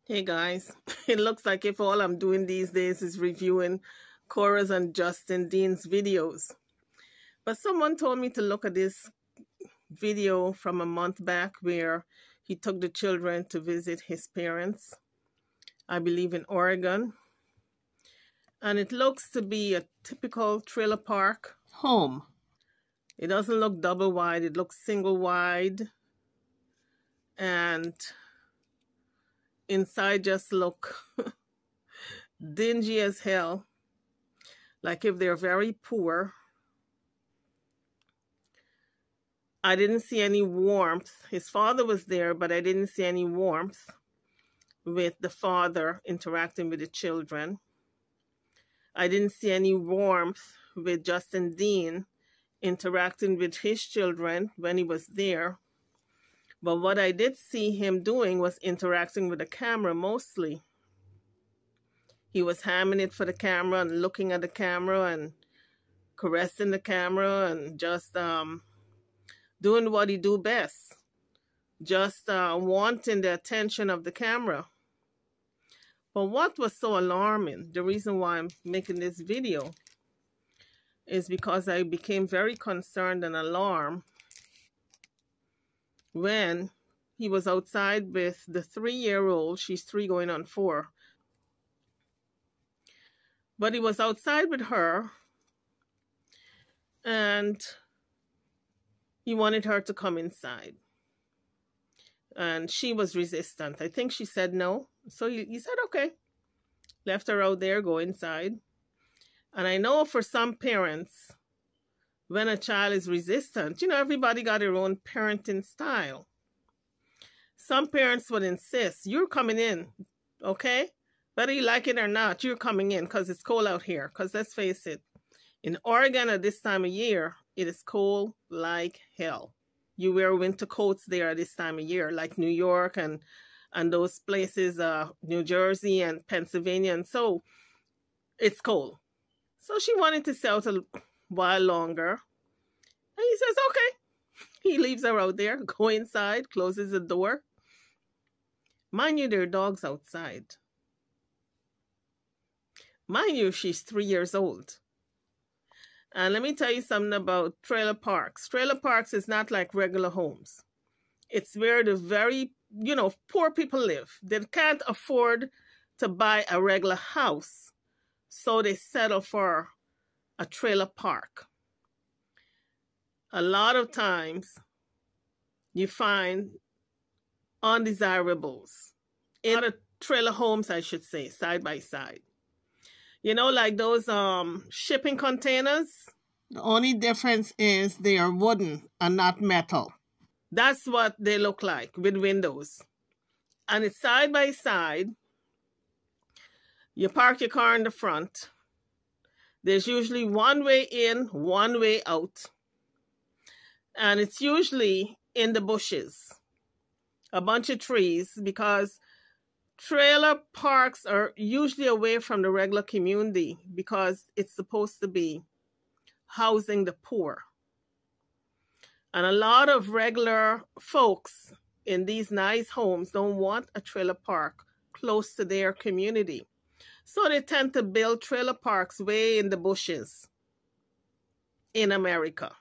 Hey guys, it looks like if all I'm doing these days is reviewing Cora's and Justin Dean's videos. But someone told me to look at this video from a month back where he took the children to visit his parents, I believe in Oregon. And it looks to be a typical trailer park home. It doesn't look double wide, it looks single wide. And inside just look dingy as hell, like if they're very poor. I didn't see any warmth. His father was there, but I didn't see any warmth with the father interacting with the children. I didn't see any warmth with Justin Dean interacting with his children when he was there. But what I did see him doing was interacting with the camera mostly. He was hamming it for the camera and looking at the camera and caressing the camera and just doing what he do best. Just wanting the attention of the camera. But what was so alarming, the reason why I'm making this video, is because I became very concerned and alarmed when he was outside with the 3-year-old. She's 3 going on 4. But he was outside with her and he wanted her to come inside. And she was resistant. I think she said no. So he said, okay. Left her out there, go inside. And I know for some parents, when a child is resistant, everybody got their own parenting style. Some parents would insist, you're coming in, okay? Whether you like it or not, you're coming in because it's cold out here. Because let's face it, in Oregon at this time of year, it is cold like hell. You wear winter coats there at this time of year, like New York and those places, New Jersey and Pennsylvania. And so it's cold. So she wanted to stay out a while longer. And he says, okay. He leaves her out there, go inside, closes the door. Mind you, there are dogs outside. Mind you, she's 3 years old. And let me tell you something about trailer parks. Trailer parks is not like regular homes. It's where the very, poor people live. They can't afford to buy a regular house, so they settle for a trailer park. A lot of times, you find undesirables in a lot of trailer homes, I should say, side by side. Like those shipping containers. The only difference is they are wooden and not metal. That's what they look like with windows. And it's side by side. You park your car in the front. There's usually one way in, one way out. And it's usually in the bushes. A bunch of trees, because trailer parks are usually away from the regular community because it's supposed to be housing the poor. And a lot of regular folks in these nice homes don't want a trailer park close to their community. So they tend to build trailer parks way in the bushes in America.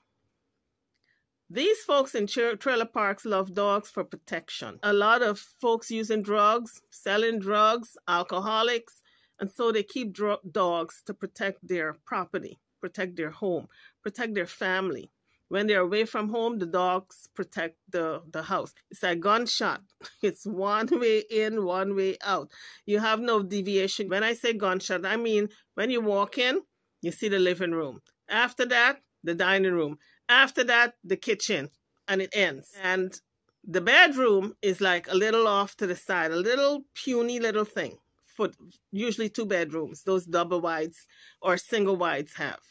These folks in trailer parks love dogs for protection. A lot of folks using drugs, selling drugs, alcoholics, and so they keep dogs to protect their property, protect their home, protect their family. When they're away from home, the dogs protect the house. It's like gunshot. It's one way in, one way out. You have no deviation. When I say gunshot, I mean when you walk in, you see the living room. After that, the dining room. After that, the kitchen, and it ends. And the bedroom is like a little off to the side, a little puny little thing. For usually 2 bedrooms, those double wides or single wides have.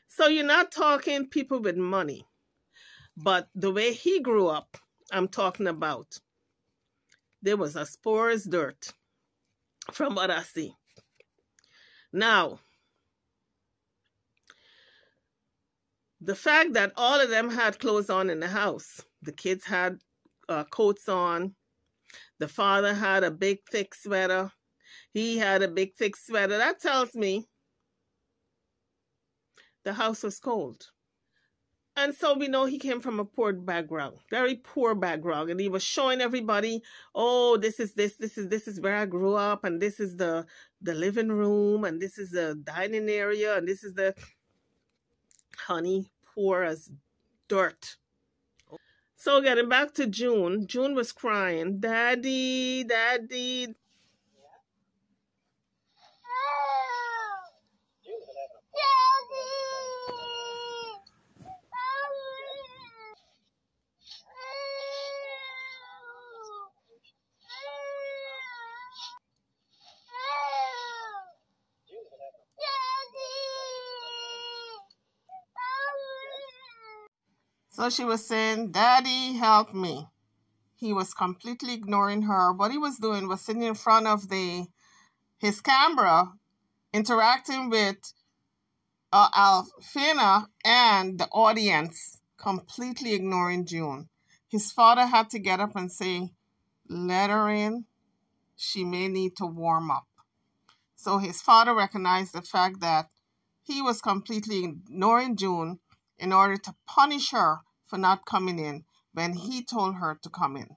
So you're not talking people with money. But the way he grew up, I'm talking about, there was as poor as dirt from what I see. Now, the fact that all of them had clothes on in the house, the kids had coats on, The father had a big thick sweater. He had a big thick sweater. That tells me the house was cold. And so we know he came from a poor background, very poor background. And he was showing everybody, oh, this is where I grew up. And this is the living room. And this is the dining area. And this is the, honey, poor as dirt. So getting back to June, June was crying, Daddy, Daddy. So she was saying, Daddy, help me. He was completely ignoring her. What he was doing was sitting in front of his camera, interacting with Alfina and the audience, completely ignoring June. His father had to get up and say, let her in. She may need to warm up. So his father recognized the fact that he was completely ignoring June in order to punish her for not coming in when he told her to come in.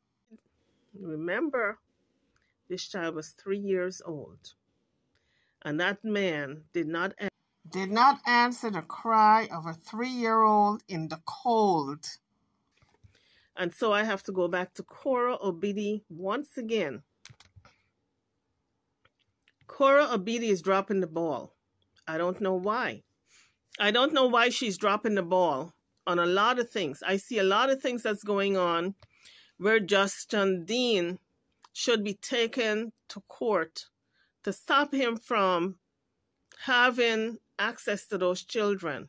Remember, this child was 3 years old, and that man did not answer the cry of a 3-year-old in the cold. And so I have to go back to Cora Obidi once again. Cora Obidi is dropping the ball. I don't know why. I don't know why she's dropping the ball on a lot of things. I see a lot of things that's going on where Justin Dean should be taken to court to stop him from having access to those children.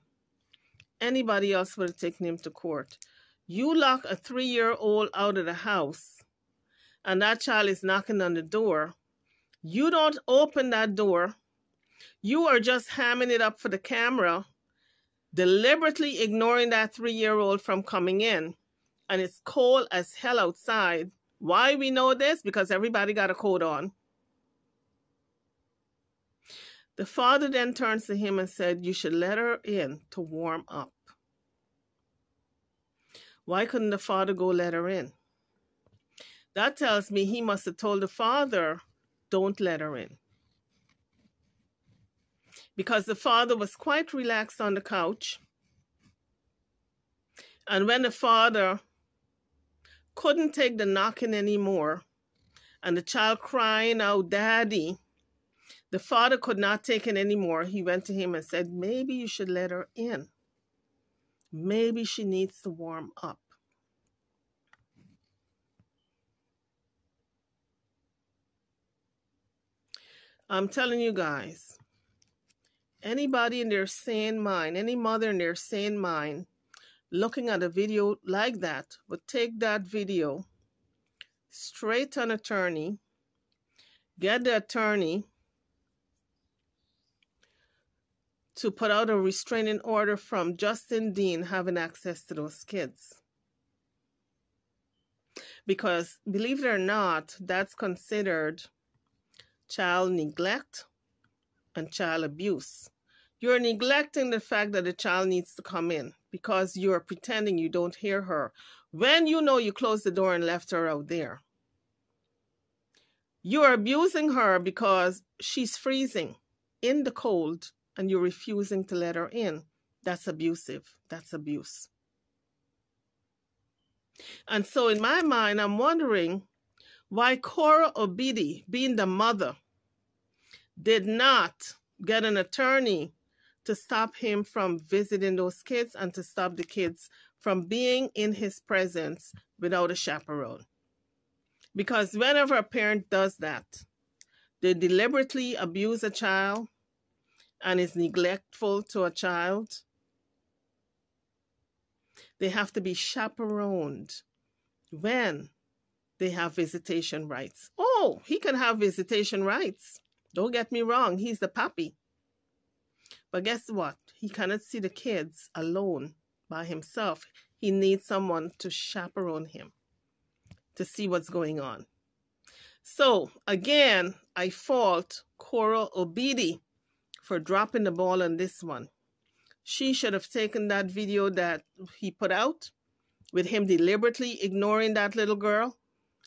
Anybody else would have taken him to court. You lock a 3-year-old out of the house and that child is knocking on the door. You don't open that door. You are just hamming it up for the camera, deliberately ignoring that 3-year-old from coming in. And it's cold as hell outside. Why we know this? Because everybody got a coat on. The father then turns to him and said, you should let her in to warm up. Why couldn't the father go let her in? That tells me he must have told the father, don't let her in. Because the father was quite relaxed on the couch. And when the father couldn't take the knocking anymore, and the child crying out, Daddy, the father could not take it anymore. He went to him and said, maybe you should let her in. Maybe she needs to warm up. I'm telling you guys, anybody in their sane mind, any mother in their sane mind, looking at a video like that, would take that video straight to an attorney, get the attorney to put out a restraining order from Justin Dean having access to those kids. Because, believe it or not, that's considered child neglect and child abuse. You're neglecting the fact that the child needs to come in because you're pretending you don't hear her when you know you closed the door and left her out there. You're abusing her because she's freezing in the cold and you're refusing to let her in. That's abusive. That's abuse. And so in my mind, I'm wondering why Cora Obidi, being the mother, did not get an attorney to stop him from visiting those kids and to stop the kids from being in his presence without a chaperone. Because whenever a parent does that, they deliberately abuse a child and is neglectful to a child. They have to be chaperoned when they have visitation rights. Oh, he can have visitation rights. Don't get me wrong, he's the pappy. But guess what? He cannot see the kids alone by himself. He needs someone to chaperone him to see what's going on. So again, I fault Cora Obidi for dropping the ball on this one. She should have taken that video that he put out with him deliberately ignoring that little girl,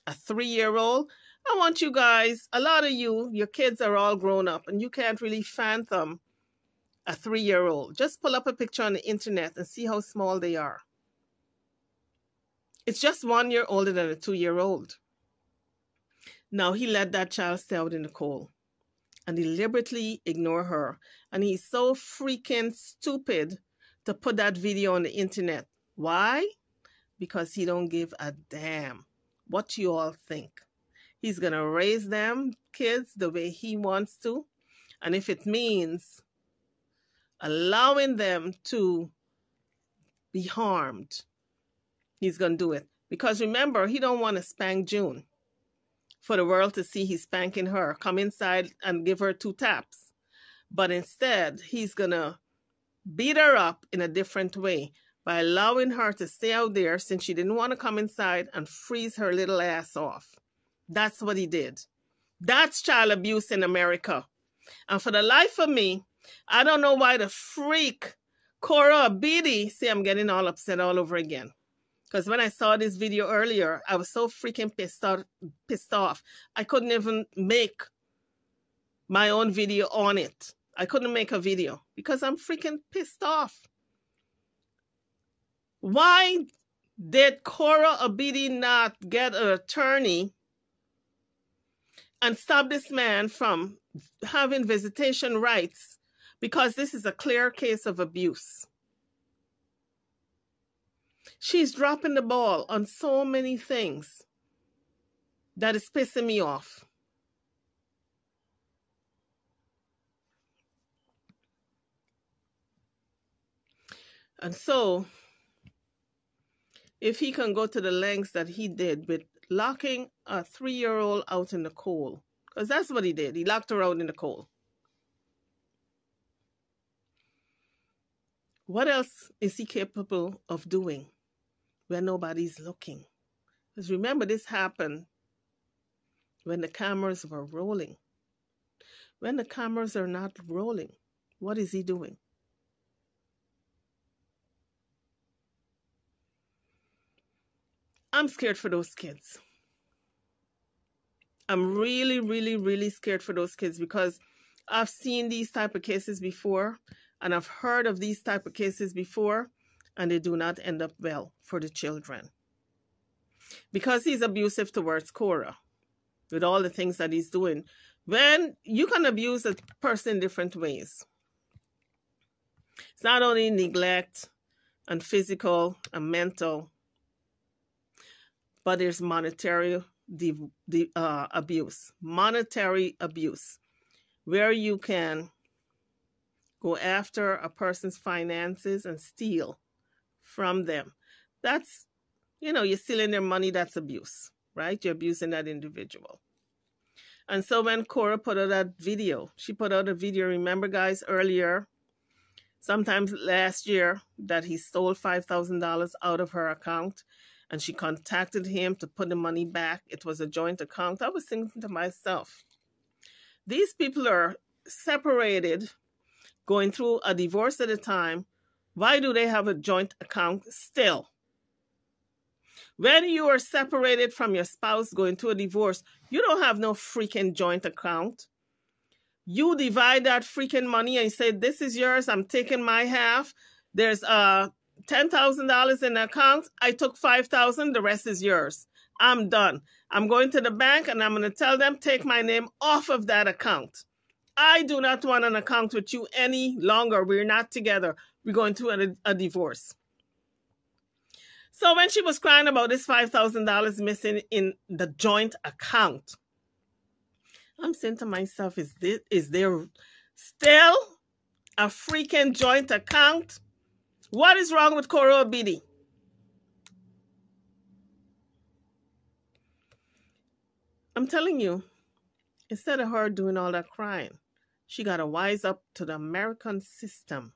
a 3-year-old. I want you guys, a lot of you, your kids are all grown up and you can't really fathom a 3-year-old. Just pull up a picture on the internet and see how small they are. It's just 1 year older than a 2-year-old. Now he let that child stay out in the cold and deliberately ignore her. And he's so freaking stupid to put that video on the internet. Why? Because he don't give a damn what you all think. He's going to raise them kids the way he wants to. And if it means allowing them to be harmed, he's going to do it. Because remember, he don't want to spank June for the world to see he's spanking her. Come inside and give her 2 taps. But instead, he's going to beat her up in a different way by allowing her to stay out there since she didn't want to come inside and freeze her little ass off. That's what he did. That's child abuse in America. And for the life of me, I don't know why the freak Cora Obidi, see, I'm getting all upset all over again. Because when I saw this video earlier, I was so freaking pissed off. I couldn't even make my own video on it. I couldn't make a video because I'm freaking pissed off. Why did Cora Obidi not get an attorney and stop this man from having visitation rights? Because this is a clear case of abuse. She's dropping the ball on so many things that is pissing me off. And so, if he can go to the lengths that he did with locking a 3-year-old out in the cold, because that's what he did. He locked her out in the cold. What else is he capable of doing when nobody's looking? Because remember, this happened when the cameras were rolling. When the cameras are not rolling, what is he doing? I'm scared for those kids. I'm really, really, really scared for those kids because I've seen these type of cases before and I've heard of these type of cases before, and they do not end up well for the children. Because he's abusive towards Cora with all the things that he's doing. When you can abuse a person in different ways. It's not only neglect and physical and mental, but there's monetary abuse. Monetary abuse, where you can go after a person's finances and steal from them. That's, you're stealing their money. That's abuse, right? You're abusing that individual. And so when Cora put out that video, she put out a video, remember guys, earlier, sometimes last year, that he stole $5,000 out of her account and she contacted him to put the money back. It was a joint account. I was thinking to myself, these people are separated, going through a divorce at a time. Why do they have a joint account still? When you are separated from your spouse going through a divorce, you don't have no freaking joint account. You divide that freaking money and say, this is yours, I'm taking my half. There's $10,000 in the account. I took $5,000, the rest is yours. I'm done. I'm going to the bank and I'm going to tell them, take my name off of that account. I do not want an account with you any longer. We're not together. We're going through a divorce. So when she was crying about this $5,000 missing in the joint account, I'm saying to myself, is there still a freaking joint account? What is wrong with Cora Obidi? I'm telling you, instead of her doing all that crying, she got to wise up to the American system.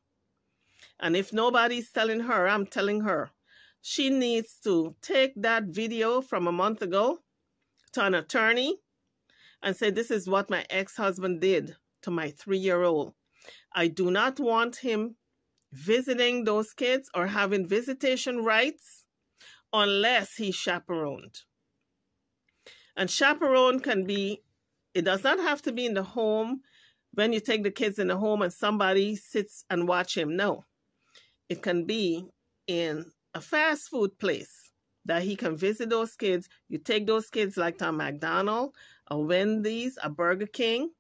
And if nobody's telling her, I'm telling her, she needs to take that video from a month ago to an attorney and say, this is what my ex-husband did to my 3-year-old. I do not want him visiting those kids or having visitation rights unless he's chaperoned. And chaperone can be, it does not have to be in the home when you take the kids in the home and somebody sits and watch him. No, it can be in a fast food place that he can visit those kids. You take those kids like to a McDonald's, a Wendy's, a Burger King,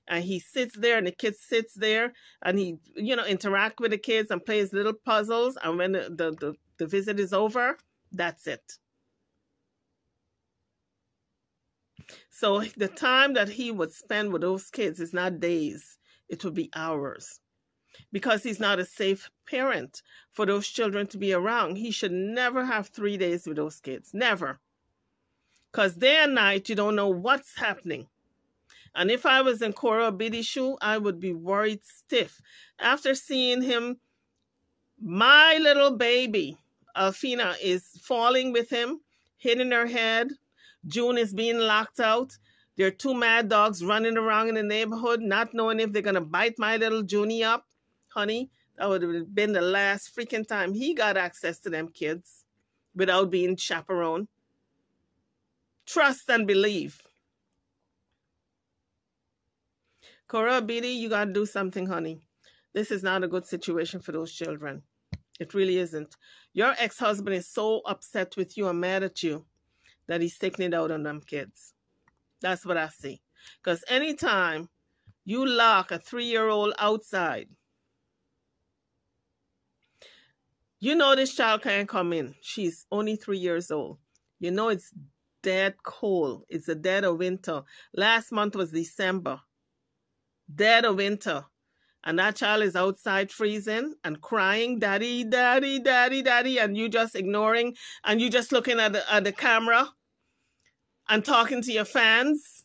and he sits there and the kid sits there and he, interact with the kids and plays little puzzles. And when the visit is over, that's it. So the time that he would spend with those kids is not days, it would be hours. Because he's not a safe parent for those children to be around. He should never have 3 days with those kids. Never. Because day and night, you don't know what's happening. And if I was in Cora Biddy's shoe, I would be worried stiff. After seeing him, my little baby, Alfina, is falling with him, hitting her head. June is being locked out. There are 2 mad dogs running around in the neighborhood, not knowing if they're going to bite my little Junie up. Honey, that would have been the last freaking time he got access to them kids without being chaperoned. Trust and believe. Cora Biddy, you got to do something, honey. This is not a good situation for those children. It really isn't. Your ex-husband is so upset with you and mad at you that he's taking it out on them kids. That's what I see. Because anytime you lock a 3-year-old outside, you know this child can't come in. She's only 3 years old. You know it's dead cold. It's the dead of winter. Last month was December. Dead of winter. And that child is outside freezing and crying, daddy, daddy, daddy, daddy, and you just ignoring, and you just looking at the camera and talking to your fans.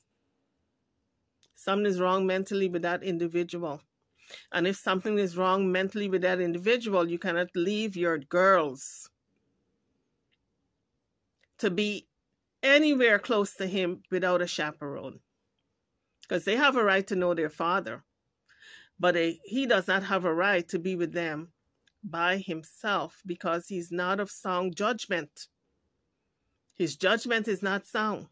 Something is wrong mentally with that individual. And if something is wrong mentally with that individual, you cannot leave your girls to be anywhere close to him without a chaperone. Because they have a right to know their father. But he does not have a right to be with them by himself because he's not of sound judgment. His judgment is not sound.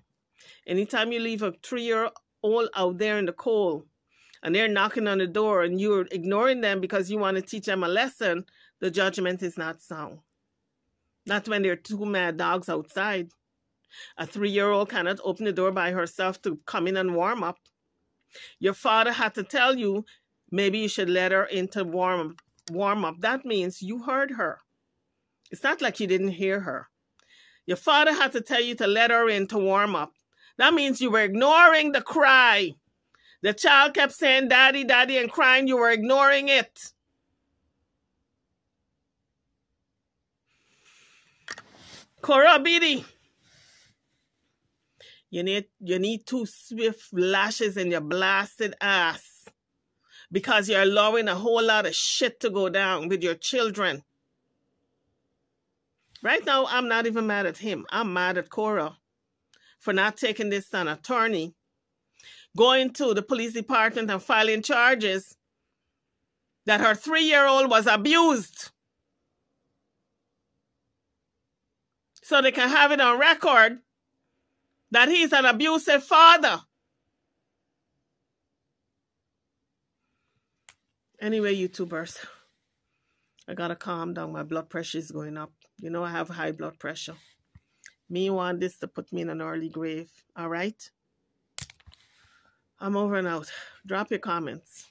Anytime you leave a 3-year-old out there in the cold and they're knocking on the door and you're ignoring them because you want to teach them a lesson, the judgment is not sound. Not when there are 2 mad dogs outside. A 3-year-old cannot open the door by herself to come in and warm up. Your father had to tell you, maybe you should let her in to warm up. That means you heard her. It's not like you didn't hear her. Your father had to tell you to let her in to warm up. That means you were ignoring the cry. The child kept saying, daddy, daddy, and crying. You were ignoring it. Cora Biddy, you need 2 swift lashes in your blasted ass because you're allowing a whole lot of shit to go down with your children. Right now, I'm not even mad at him. I'm mad at Cora for not taking this to an attorney, going to the police department and filing charges that her 3-year-old was abused. So they can have it on record that he's an abusive father. Anyway, YouTubers, I gotta calm down. My blood pressure is going up. You know I have high blood pressure. Me want this to put me in an early grave. All right? I'm over and out. Drop your comments.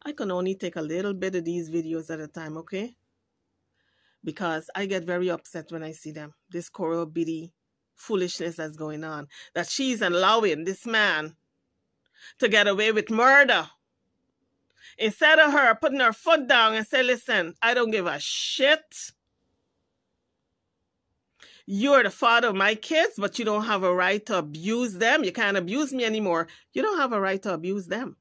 I can only take a little bit of these videos at a time, okay? Because I get very upset when I see them. This Cora Biddy foolishness that's going on. That she's allowing this man to get away with murder. Instead of her putting her foot down and say, listen, I don't give a shit. You're the father of my kids, but you don't have a right to abuse them. You can't abuse me anymore. You don't have a right to abuse them.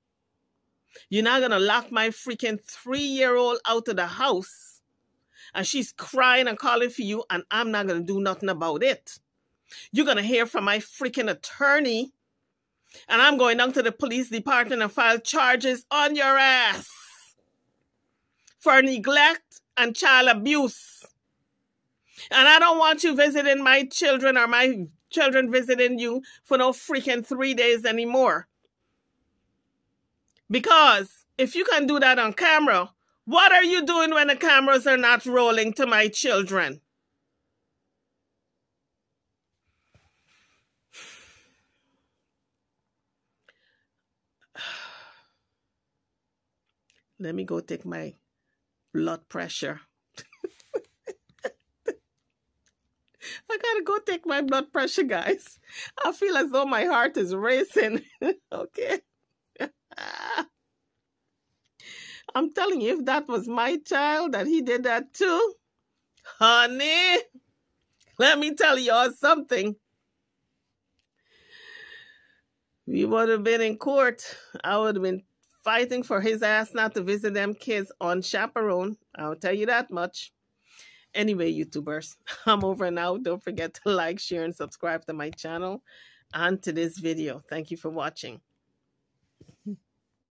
You're not going to lock my freaking 3-year-old out of the house and she's crying and calling for you and I'm not going to do nothing about it. You're going to hear from my freaking attorney. And I'm going down to the police department and file charges on your ass for neglect and child abuse. And I don't want you visiting my children or my children visiting you for no freaking 3 days anymore. Because if you can do that on camera, what are you doing when the cameras are not rolling to my children? Let me go take my blood pressure. I gotta go take my blood pressure, guys. I feel as though my heart is racing. Okay. I'm telling you, if that was my child, that he did that too, honey, let me tell y'all something. We would have been in court. I would have been fighting for his ass not to visit them kids unchaperoned. I'll tell you that much. Anyway, YouTubers, I'm over now. Don't forget to like, share, and subscribe to my channel and to this video. Thank you for watching.